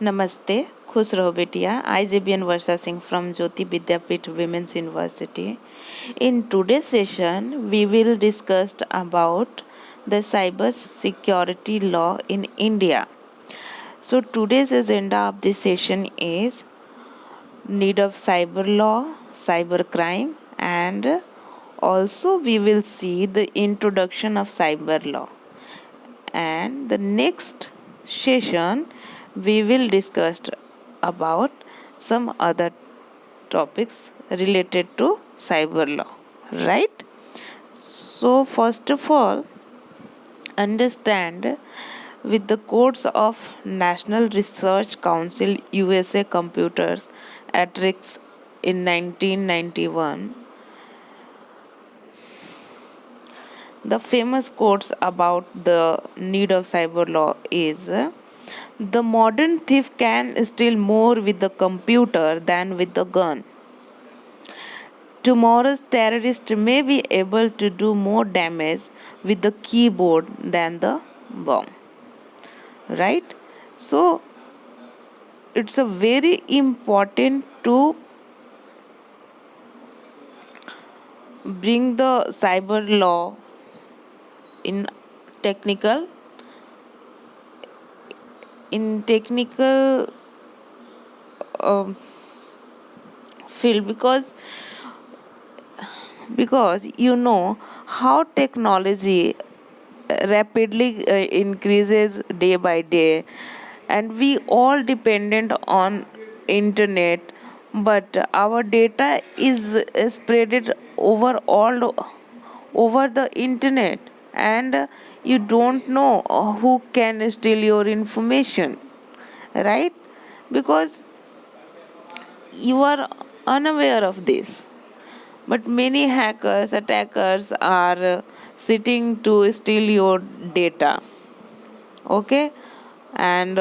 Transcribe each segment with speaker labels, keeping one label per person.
Speaker 1: नमस्ते, खुश रहो बेटिया. I JBN Varsha Singh from Jyoti Vidyapeeth Women's University. In today's session, we will discuss about the cyber security law in India. So today's agenda of this session is need of cyber law, cyber crime, and also we will see the introduction of cyber law. And the next session we will discuss about some other topics related to cyber law, right? So first of all, understand with the codes of National Research Council USA Computers at RICS in 1991. The famous quotes about the need of cyber law is the modern thief can steal more with the computer than with the gun. Tomorrow's terrorist may be able to do more damage with the keyboard than the bomb. Right? So it's a very important to bring the cyber law in technical um, field because you know how technology rapidly increases day by day, and we all dependent on internet, but our data is spreaded all over the internet, and you don't know who can steal your information, right? Because you are unaware of this, but many hackers attackers are sitting to steal your data. Okay. And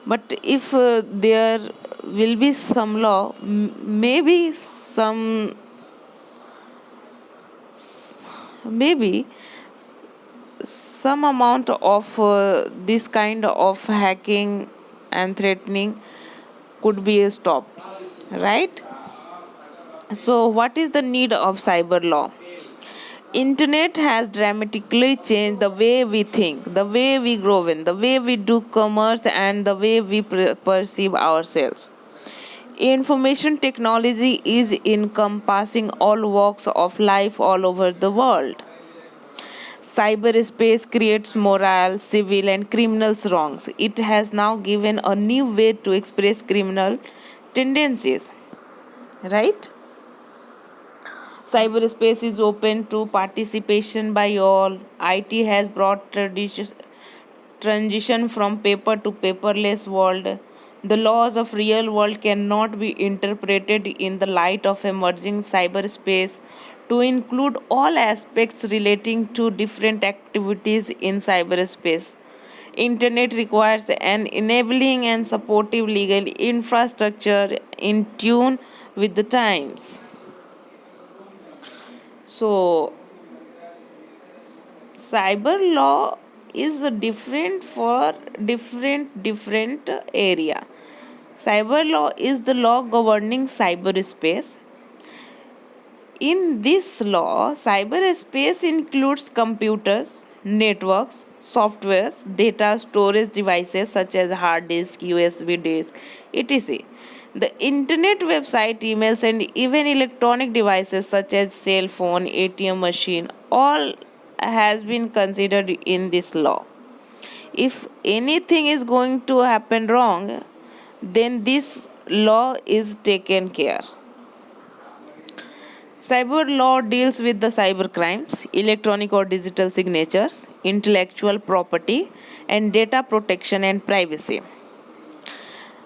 Speaker 1: but if there will be some law, maybe maybe some amount of this kind of hacking and threatening could be stopped, right? So what is the need of cyber law? Internet has dramatically changed the way we think, the way we grow in, the way we do commerce, and the way we perceive ourselves. Information technology is encompassing all walks of life all over the world. Cyberspace creates moral, civil, and criminals wrongs. It has now given a new way to express criminal tendencies, right? Cyberspace is open to participation by all. IT has brought transition from paper to paperless world. The laws of real world cannot be interpreted in the light of emerging cyberspace to include all aspects relating to different activities in cyberspace. Internet requires an enabling and supportive legal infrastructure in tune with the times. So cyber law is different for different area. Cyber law is the law governing cyberspace. In this law, cyberspace includes computers, networks, softwares, data storage devices such as hard disk, USB disk, etc. The internet, website, emails, and even electronic devices such as cell phone, ATM machine, all has been considered in this law. If anything is going to happen wrong, then this law is taken care. Cyber law deals with the cyber crimes, electronic or digital signatures, intellectual property, and data protection and privacy.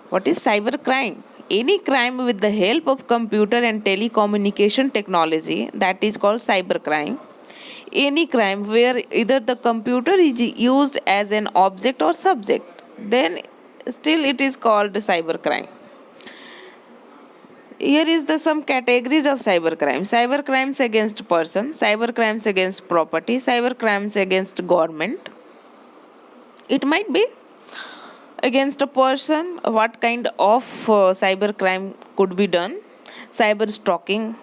Speaker 1: What is cyber crime? Any crime with the help of computer and telecommunication technology, that is called cyber crime. Any crime where either the computer is used as an object or subject, then still it is called cyber crime. Here is the some categories of cyber crime. Cyber crimes against person, cyber crimes against property, cyber crimes against government. It might be Against a person, what kind of cyber crime could be done? Cyber stalking,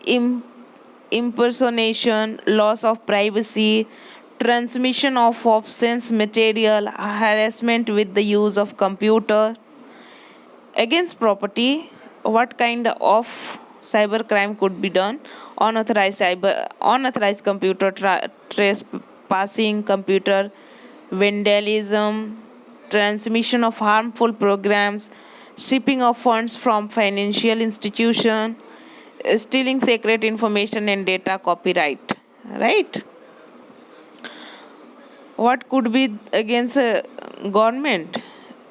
Speaker 1: im- impersonation, loss of privacy, transmission of offense material, harassment with the use of computer. Against property, what kind of cyber crime could be done? Unauthorized computer trespassing, computer vandalism, transmission of harmful programs, shipping of funds from financial institution, stealing secret information and data, copyright. Right? What could be against government?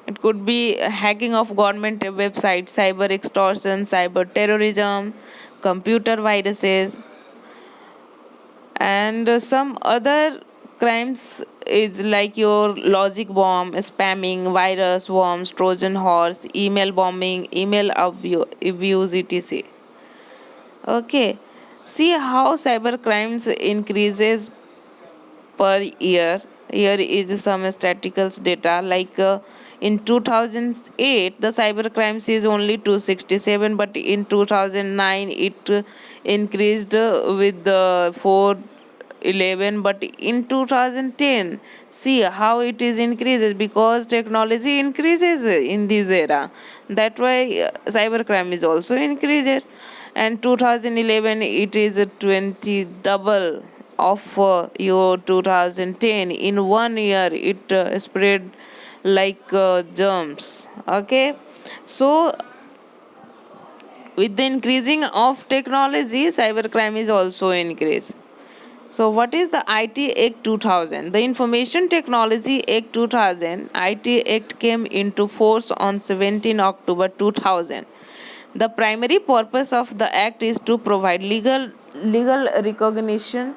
Speaker 1: It could be hacking of government websites, cyber extortion, cyber terrorism, computer viruses, and some other crimes is like your logic bomb, spamming, virus, worms, Trojan horse, email bombing, email abuse, etc. Okay, see how cyber crimes increases per year. Here is some statistics data like in 2008 the cyber crimes is only 267, but in 2009 it increased with the 411, but in 2010 see how it is increases because technology increases in this era. That why cyber crime is also increased, and 2011 it is 20 double of your 2010. In 1 year it spread like germs. Okay, so with the increasing of technology cybercrime is also increased. So what is the IT Act 2000? The Information Technology Act 2000, IT Act came into force on 17 October 2000. The primary purpose of the act is to provide legal recognition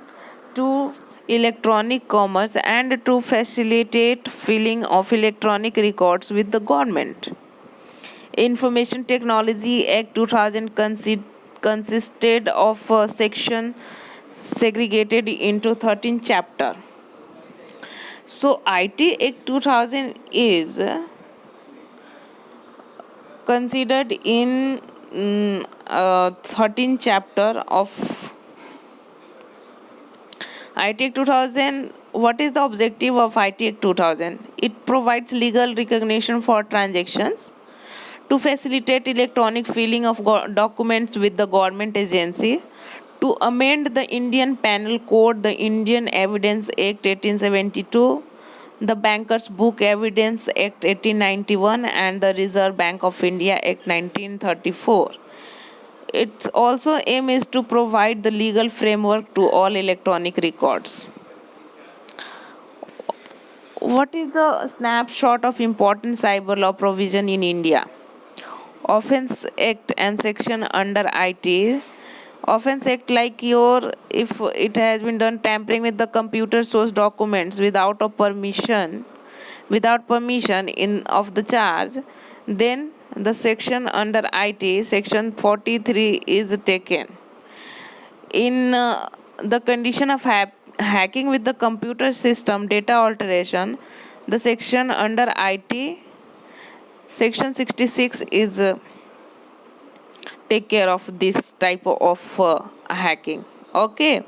Speaker 1: to electronic commerce and to facilitate filing of electronic records with the government. Information Technology Act 2000 consisted of a section segregated into 13 chapter. So IT Act 2000 is considered in 13 chapter of IT Act 2000. What is the objective of IT Act 2000? It provides legal recognition for transactions to facilitate electronic filing of documents with the government agency, to amend the Indian Penal Code, the Indian Evidence Act 1872, the Bankers Book Evidence Act 1891, and the Reserve Bank of India Act 1934. Its also aim is to provide the legal framework to all electronic records. What is the snapshot of important cyber law provision in India? Offense Act and section under IT. Offense Act, like your, if it has been done tampering with the computer source documents without permission in of the charge, then the section under IT, section 43 is taken. In the condition of hacking with the computer system data alteration, the section under IT, section 66 is take care of this type of hacking. Okay,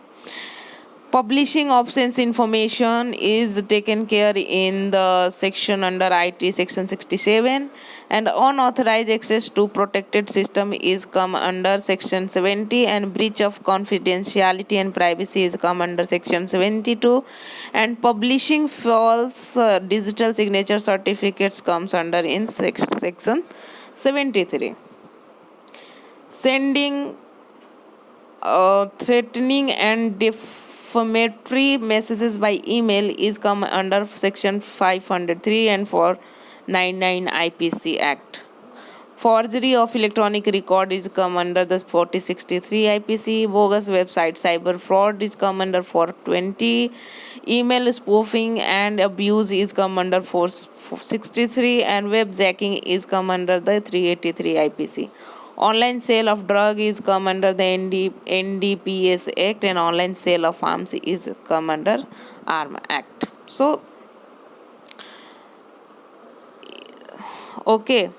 Speaker 1: publishing obscene information is taken care in the section under IT, section 67, and unauthorized access to protected system is come under section 70, and breach of confidentiality and privacy is come under section 72, and publishing false digital signature certificates comes under in section 73. Sending threatening and defamatory messages by email is come under section 503 and 499 IPC Act. Forgery of electronic record is come under the 4063 IPC. Bogus website cyber fraud is come under 420. Email spoofing and abuse is come under 463, and web jacking is come under the 383 IPC. Online sale of drug is come under the NDPS Act, and online sale of arms is come under Arm Act. So Okay,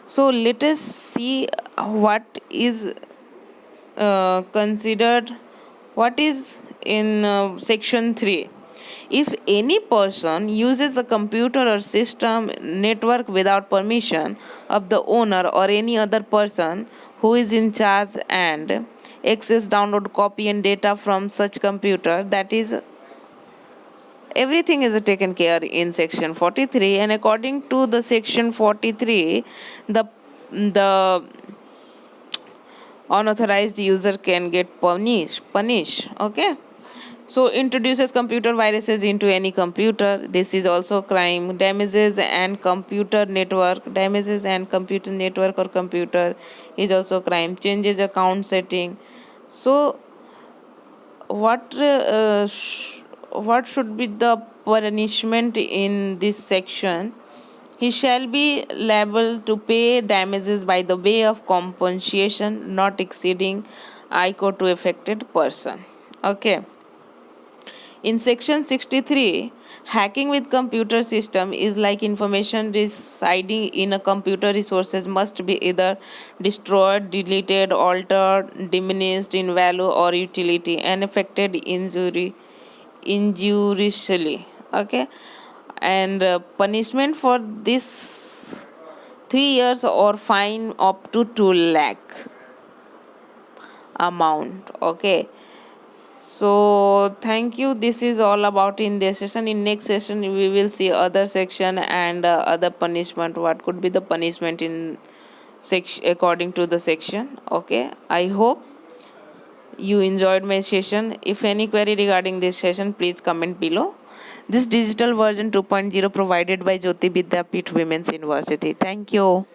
Speaker 1: so let us see what is considered, what is in section 3. If any person uses a computer or system network without permission of the owner or any other person who is in charge and access, download, copy and data from such computer, that is, everything is taken care in section 43. And according to the section 43, the unauthorized user can get punished. Okay, so introduces computer viruses into any computer, this is also crime. Damages and computer network or computer is also crime. Changes account setting. So what what should be the punishment in this section? He shall be liable to pay damages by the way of compensation not exceeding ICO to affected person. Okay. In section 63, hacking with computer system is like information residing in a computer resources must be either destroyed, deleted, altered, diminished in value or utility, and affected injuriously. Okay, and punishment for this 3 years or fine up to 2 lakh amount. Okay, so thank you, this is all about in this session. In next session we will see other section and other punishment, what could be the punishment in section according to the section. Okay, I hope you enjoyed my session. If any query regarding this session, please comment below. This digital version 2.0 provided by Jyoti Vidyapeeth Women's University. Thank you.